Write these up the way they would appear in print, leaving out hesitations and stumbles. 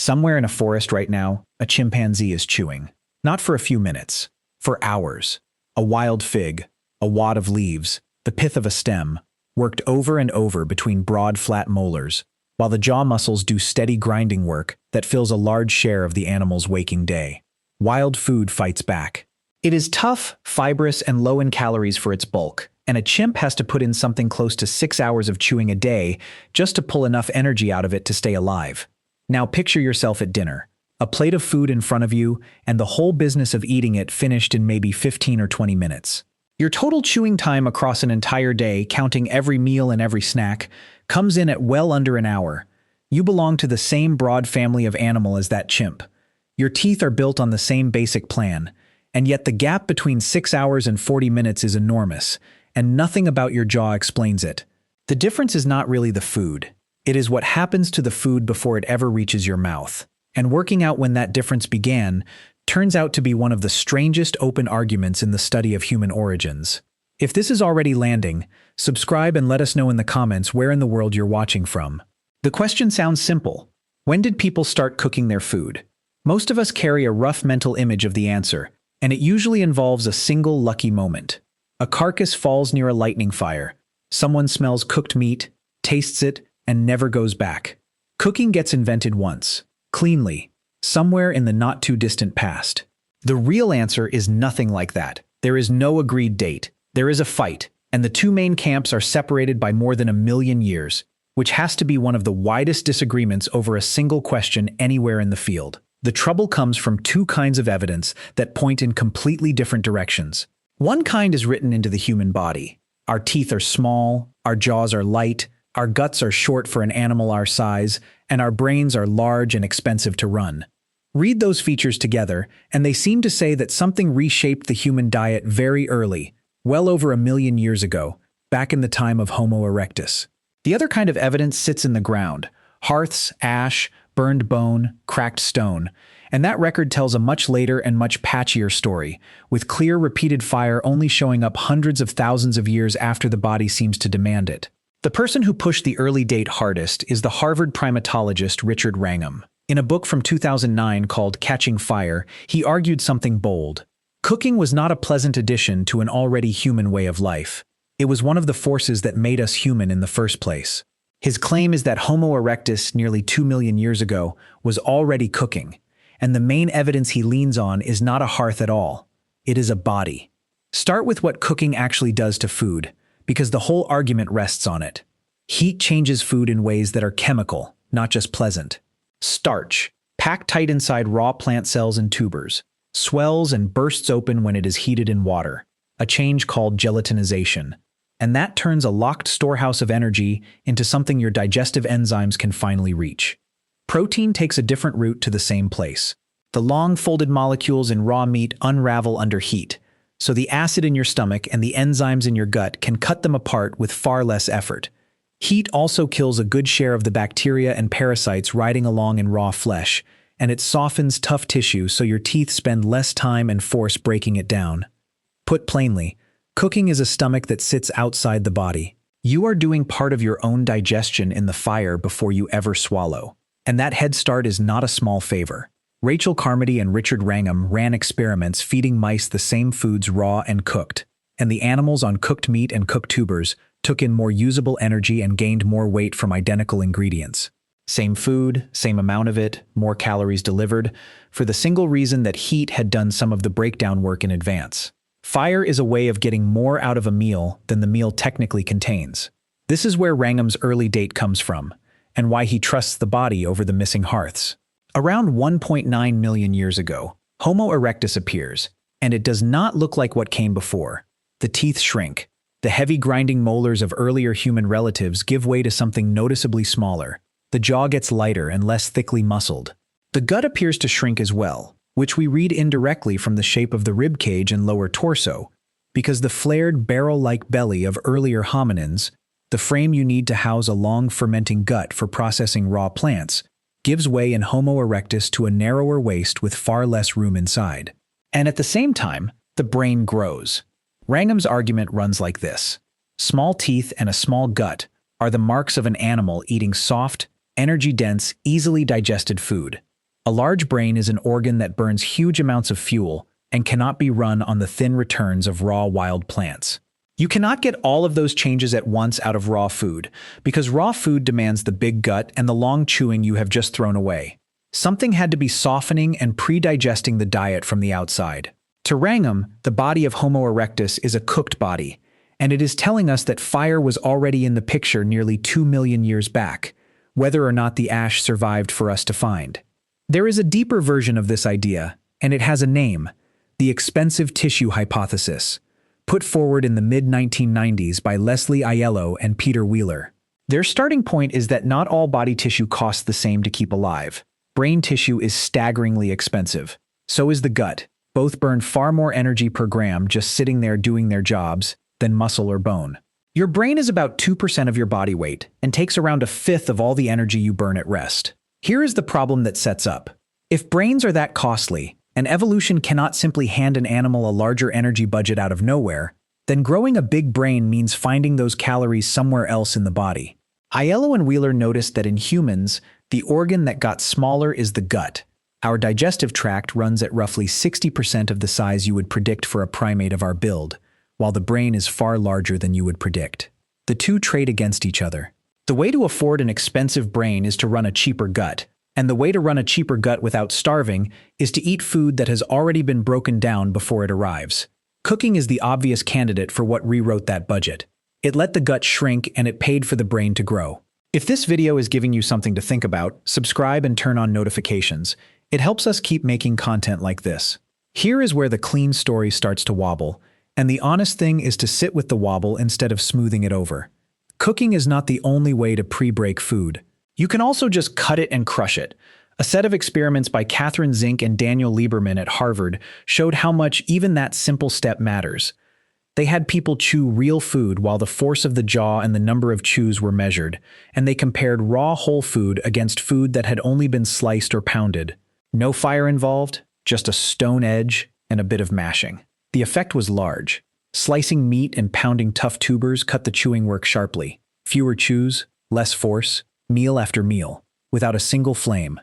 Somewhere in a forest right now, a chimpanzee is chewing. Not for a few minutes, for hours. A wild fig, a wad of leaves, the pith of a stem, worked over and over between broad, flat molars, while the jaw muscles do steady grinding work that fills a large share of the animal's waking day. Wild food fights back. It is tough, fibrous, and low in calories for its bulk, and a chimp has to put in something close to 6 hours of chewing a day just to pull enough energy out of it to stay alive. Now picture yourself at dinner, a plate of food in front of you, and the whole business of eating it finished in maybe 15 or 20 minutes. Your total chewing time across an entire day, counting every meal and every snack, comes in at well under an hour. You belong to the same broad family of animal as that chimp. Your teeth are built on the same basic plan, and yet the gap between 6 hours and 40 minutes is enormous, and nothing about your jaw explains it. The difference is not really the food. It is what happens to the food before it ever reaches your mouth. And working out when that difference began turns out to be one of the strangest open arguments in the study of human origins. If this is already landing, subscribe and let us know in the comments where in the world you're watching from. The question sounds simple. When did people start cooking their food? Most of us carry a rough mental image of the answer, and it usually involves a single lucky moment. A carcass falls near a lightning fire. Someone smells cooked meat, tastes it, and never goes back. Cooking gets invented once, cleanly, somewhere in the not-too-distant past. The real answer is nothing like that. There is no agreed date. There is a fight, and the two main camps are separated by more than 1 million years, which has to be one of the widest disagreements over a single question anywhere in the field. The trouble comes from two kinds of evidence that point in completely different directions. One kind is written into the human body. Our teeth are small, our jaws are light, our guts are short for an animal our size, and our brains are large and expensive to run. Read those features together, and they seem to say that something reshaped the human diet very early, well over 1 million years ago, back in the time of Homo erectus. The other kind of evidence sits in the ground: hearths, ash, burned bone, cracked stone, and that record tells a much later and much patchier story, with clear repeated fire only showing up hundreds of thousands of years after the body seems to demand it. The person who pushed the early date hardest is the Harvard primatologist Richard Wrangham. In a book from 2009 called Catching Fire, he argued something bold. Cooking was not a pleasant addition to an already human way of life. It was one of the forces that made us human in the first place. His claim is that Homo erectus nearly 2 million years ago was already cooking, and the main evidence he leans on is not a hearth at all. It is a body. Start with what cooking actually does to food, because the whole argument rests on it. Heat changes food in ways that are chemical, not just pleasant. Starch, packed tight inside raw plant cells and tubers, swells and bursts open when it is heated in water, a change called gelatinization. And that turns a locked storehouse of energy into something your digestive enzymes can finally reach. Protein takes a different route to the same place. The long folded molecules in raw meat unravel under heat, so the acid in your stomach and the enzymes in your gut can cut them apart with far less effort. Heat also kills a good share of the bacteria and parasites riding along in raw flesh, and it softens tough tissue so your teeth spend less time and force breaking it down. Put plainly, cooking is a stomach that sits outside the body. You are doing part of your own digestion in the fire before you ever swallow. And that head start is not a small favor. Rachel Carmody and Richard Wrangham ran experiments feeding mice the same foods raw and cooked, and the animals on cooked meat and cooked tubers took in more usable energy and gained more weight from identical ingredients. Same food, same amount of it, more calories delivered, for the single reason that heat had done some of the breakdown work in advance. Fire is a way of getting more out of a meal than the meal technically contains. This is where Wrangham's early date comes from, and why he trusts the body over the missing hearths. Around 1.9 million years ago, Homo erectus appears, and it does not look like what came before. The teeth shrink. The heavy grinding molars of earlier human relatives give way to something noticeably smaller. The jaw gets lighter and less thickly muscled. The gut appears to shrink as well, which we read indirectly from the shape of the rib cage and lower torso, because the flared barrel-like belly of earlier hominins, the frame you need to house a long fermenting gut for processing raw plants, gives way in Homo erectus to a narrower waist with far less room inside. And at the same time, the brain grows. Wrangham's argument runs like this. Small teeth and a small gut are the marks of an animal eating soft, energy-dense, easily digested food. A large brain is an organ that burns huge amounts of fuel and cannot be run on the thin returns of raw wild plants. You cannot get all of those changes at once out of raw food, because raw food demands the big gut and the long chewing you have just thrown away. Something had to be softening and pre-digesting the diet from the outside. To Wrangham, the body of Homo erectus is a cooked body, and it is telling us that fire was already in the picture nearly 2 million years back, whether or not the ash survived for us to find. There is a deeper version of this idea, and it has a name: the expensive tissue hypothesis, put forward in the mid-1990s by Leslie Aiello and Peter Wheeler. Their starting point is that not all body tissue costs the same to keep alive. Brain tissue is staggeringly expensive. So is the gut. Both burn far more energy per gram just sitting there doing their jobs than muscle or bone. Your brain is about 2% of your body weight and takes around a fifth of all the energy you burn at rest. Here is the problem that sets up. If brains are that costly, and evolution cannot simply hand an animal a larger energy budget out of nowhere, then growing a big brain means finding those calories somewhere else in the body. Aiello and Wheeler noticed that in humans, the organ that got smaller is the gut. Our digestive tract runs at roughly 60% of the size you would predict for a primate of our build, while the brain is far larger than you would predict. The two trade against each other. The way to afford an expensive brain is to run a cheaper gut, and the way to run a cheaper gut without starving is to eat food that has already been broken down before it arrives. Cooking is the obvious candidate for what rewrote that budget. It let the gut shrink and it paid for the brain to grow. If this video is giving you something to think about, subscribe and turn on notifications. It helps us keep making content like this. Here is where the clean story starts to wobble, and the honest thing is to sit with the wobble instead of smoothing it over. Cooking is not the only way to pre-break food. You can also just cut it and crush it. A set of experiments by Catherine Zink and Daniel Lieberman at Harvard showed how much even that simple step matters. They had people chew real food while the force of the jaw and the number of chews were measured, and they compared raw whole food against food that had only been sliced or pounded. No fire involved, just a stone edge and a bit of mashing. The effect was large. Slicing meat and pounding tough tubers cut the chewing work sharply. Fewer chews, less force, meal after meal, without a single flame.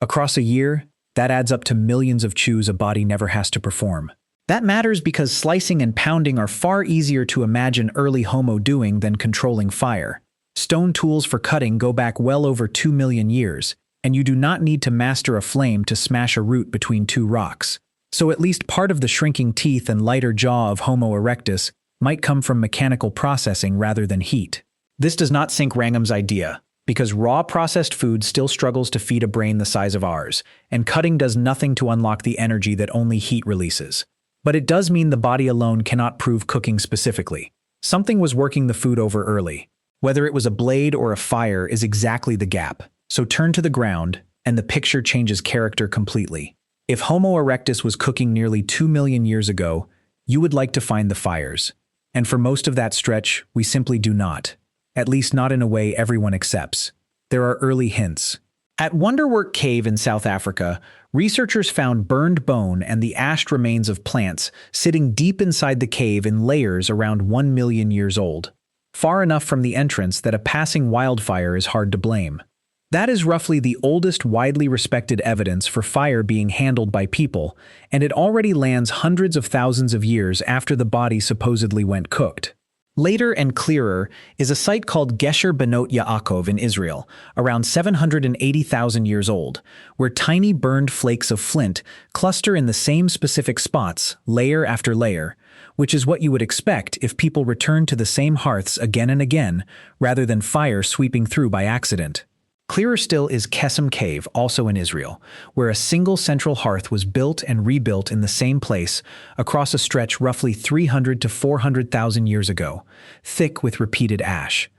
Across a year, that adds up to millions of chews a body never has to perform. That matters because slicing and pounding are far easier to imagine early Homo doing than controlling fire. Stone tools for cutting go back well over 2 million years, and you do not need to master a flame to smash a root between two rocks. So at least part of the shrinking teeth and lighter jaw of Homo erectus might come from mechanical processing rather than heat. This does not sink Wrangham's idea, because raw processed food still struggles to feed a brain the size of ours, and cutting does nothing to unlock the energy that only heat releases. But it does mean the body alone cannot prove cooking specifically. Something was working the food over early. Whether it was a blade or a fire is exactly the gap. So turn to the ground, and the picture changes character completely. If Homo erectus was cooking nearly 2 million years ago, you would like to find the fires. And for most of that stretch, we simply do not. At least not in a way everyone accepts. There are early hints. At Wonderwork Cave in South Africa, researchers found burned bone and the ashed remains of plants sitting deep inside the cave in layers around 1 million years old, far enough from the entrance that a passing wildfire is hard to blame. That is roughly the oldest widely respected evidence for fire being handled by people, and it already lands hundreds of thousands of years after the body supposedly went cooked. Later and clearer is a site called Gesher Benot Yaakov in Israel, around 780,000 years old, where tiny burned flakes of flint cluster in the same specific spots, layer after layer, which is what you would expect if people returned to the same hearths again and again, rather than fire sweeping through by accident. Clearer still is Kesem Cave, also in Israel, where a single central hearth was built and rebuilt in the same place across a stretch roughly 300 to 400,000 years ago, thick with repeated ash.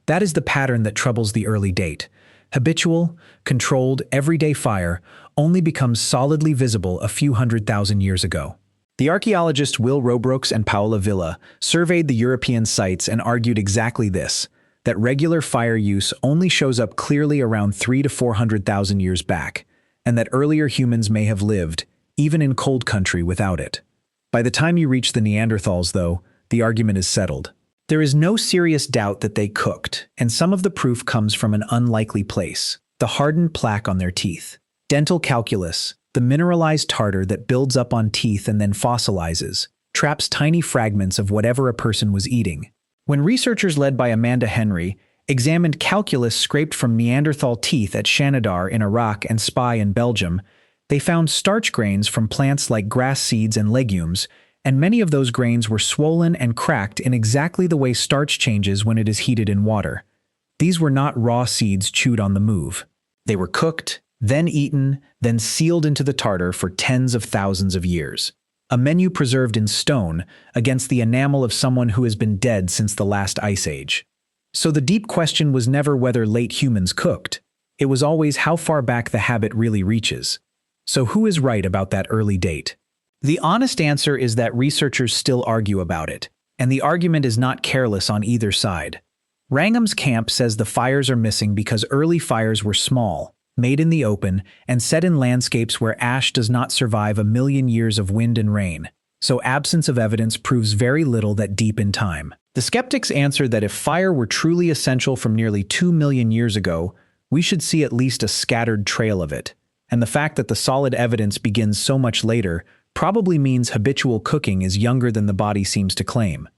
That is the pattern that troubles the early date. Habitual, controlled, everyday fire only becomes solidly visible a few 100,000 years ago. The archaeologists Will Robrooks and Paola Villa surveyed the European sites and argued exactly this, that regular fire use only shows up clearly around 300 to 400,000 years back, and that earlier humans may have lived, even in cold country, without it. By the time you reach the Neanderthals, though, the argument is settled. There is no serious doubt that they cooked, and some of the proof comes from an unlikely place: the hardened plaque on their teeth. Dental calculus, the mineralized tartar that builds up on teeth and then fossilizes, traps tiny fragments of whatever a person was eating. When researchers led by Amanda Henry examined calculus scraped from Neanderthal teeth at Shanidar in Iraq and Spy in Belgium, they found starch grains from plants like grass seeds and legumes, and many of those grains were swollen and cracked in exactly the way starch changes when it is heated in water. These were not raw seeds chewed on the move. They were cooked, then eaten, then sealed into the tartar for tens of thousands of years. A menu preserved in stone against the enamel of someone who has been dead since the last ice age. So the deep question was never whether late humans cooked. It was always how far back the habit really reaches. So who is right about that early date? The honest answer is that researchers still argue about it, and the argument is not careless on either side. Wrangham's camp says the fires are missing because early fires were small, made in the open, and set in landscapes where ash does not survive a million years of wind and rain, so absence of evidence proves very little that deep in time. The skeptics answer that if fire were truly essential from nearly 2 million years ago, we should see at least a scattered trail of it, and the fact that the solid evidence begins so much later probably means habitual cooking is younger than the body seems to claim.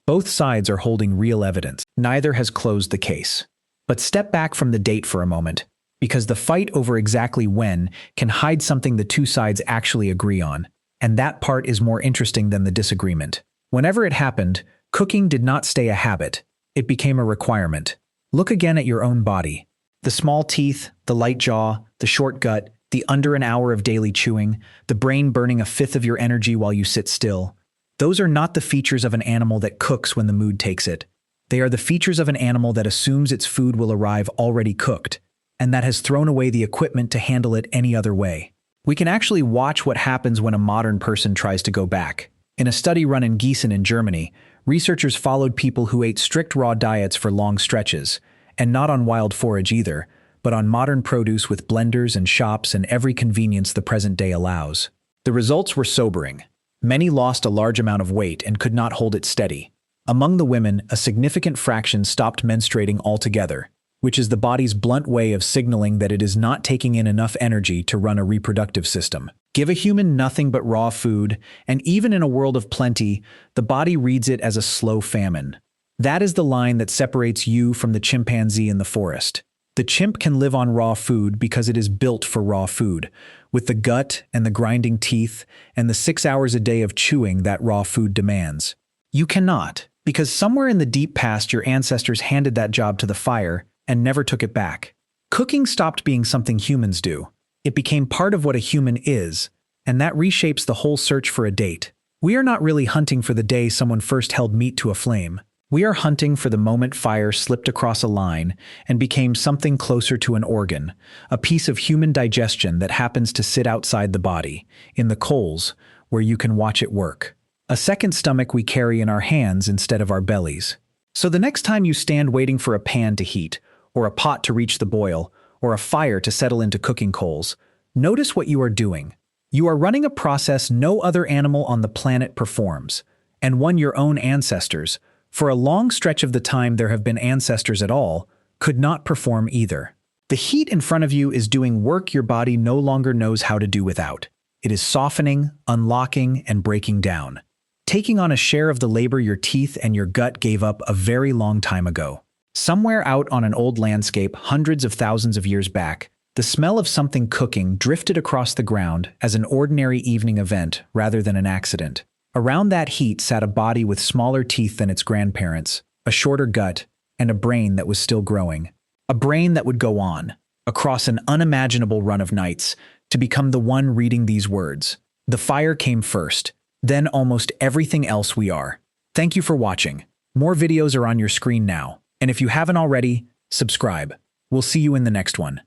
Both sides are holding real evidence. Neither has closed the case. But step back from the date for a moment, because the fight over exactly when can hide something the two sides actually agree on, and that part is more interesting than the disagreement. Whenever it happened, cooking did not stay a habit. It became a requirement. Look again at your own body. The small teeth, the light jaw, the short gut, the under an hour of daily chewing, the brain burning a fifth of your energy while you sit still. Those are not the features of an animal that cooks when the mood takes it. They are the features of an animal that assumes its food will arrive already cooked, and that has thrown away the equipment to handle it any other way. We can actually watch what happens when a modern person tries to go back. In a study run in Gießen in Germany, researchers followed people who ate strict raw diets for long stretches, and not on wild forage either, but on modern produce with blenders and shops and every convenience the present day allows. The results were sobering. Many lost a large amount of weight and could not hold it steady. Among the women, a significant fraction stopped menstruating altogether, which is the body's blunt way of signaling that it is not taking in enough energy to run a reproductive system. Give a human nothing but raw food, and even in a world of plenty, the body reads it as a slow famine. That is the line that separates you from the chimpanzee in the forest. The chimp can live on raw food because it is built for raw food, with the gut and the grinding teeth and the 6 hours a day of chewing that raw food demands. You cannot, because somewhere in the deep past your ancestors handed that job to the fire and never took it back. Cooking stopped being something humans do. It became part of what a human is, and that reshapes the whole search for a date. We are not really hunting for the day someone first held meat to a flame. We are hunting for the moment fire slipped across a line and became something closer to an organ, a piece of human digestion that happens to sit outside the body, in the coals, where you can watch it work. A second stomach we carry in our hands instead of our bellies. So the next time you stand waiting for a pan to heat, or a pot to reach the boil, or a fire to settle into cooking coals, notice what you are doing. You are running a process no other animal on the planet performs, and one your own ancestors, for a long stretch of the time there have been ancestors at all, could not perform either. The heat in front of you is doing work your body no longer knows how to do without. It is softening, unlocking, and breaking down, taking on a share of the labor your teeth and your gut gave up a very long time ago. Somewhere out on an old landscape hundreds of thousands of years back, the smell of something cooking drifted across the ground as an ordinary evening event rather than an accident. Around that heat sat a body with smaller teeth than its grandparents, a shorter gut, and a brain that was still growing. A brain that would go on, across an unimaginable run of nights, to become the one reading these words. The fire came first, then almost everything else we are. Thank you for watching. More videos are on your screen now, and if you haven't already, subscribe. We'll see you in the next one.